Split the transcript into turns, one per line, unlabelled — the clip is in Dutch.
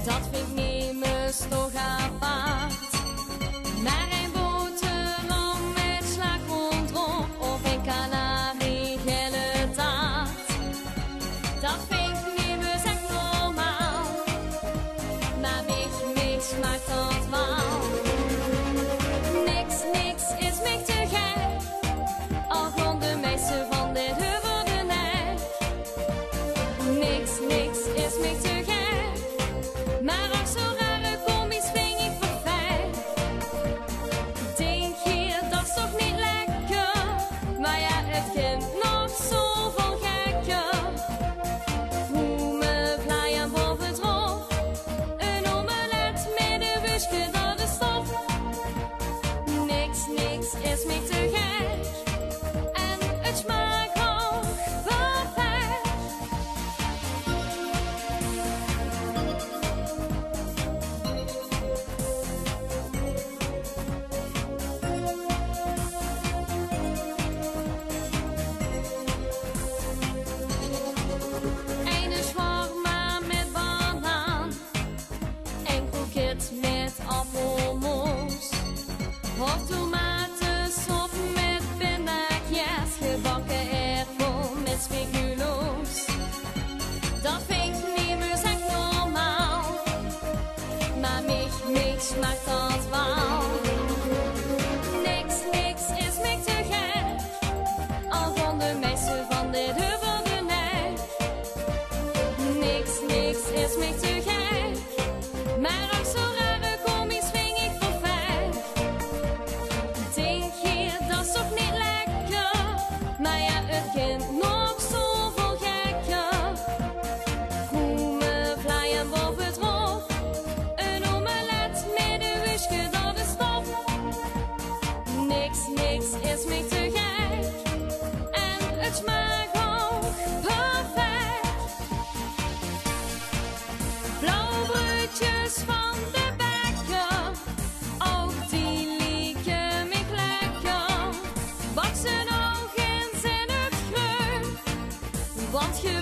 Dat vind ik nemens toch apart. Maar een boterham met slagroom erop of een kanariegele taart. Dat vind ik nemens echt normaal. Maar niks smaakt dat wel. Niks is mij te gek. Al gewoon de meeste van dit huvudernij. Niks is mij te gek. Maar ook zo rare combi's vind ik perfect. Denk je, dat is toch niet lekker? Maar ja, het kent nog zoveel gekker. Hoe me vlaai en bovenop. Een omelet met een wuske door de stof. Niks is mij te gek. En het smaakt ook perfect. Een shawarma met banaan. Een kroket met appelmoes. Of tomatensop met pindakaas. Gebakken erwtenkool met speculoos. Dat vind ik niet meer echt normaal. Maar niks smaakt dat wel. Niks is mij te gek. Al van de meeste van dit huvudernij. Niks is mij te gek. Maar ook zo rare combi's vind ik perfect. Denk je, dat is toch niet lekker? Maar ja, het kent nog zoveel gekker. Hoe me vlaai en bovenop. Een omelet met een wuske door de stof. Niks is mij te gek. En het smaakt ook perfect. Blauwbroodjes van de bakker, ook die lieken mij lekker. Bak ze nog eens in het groen, want je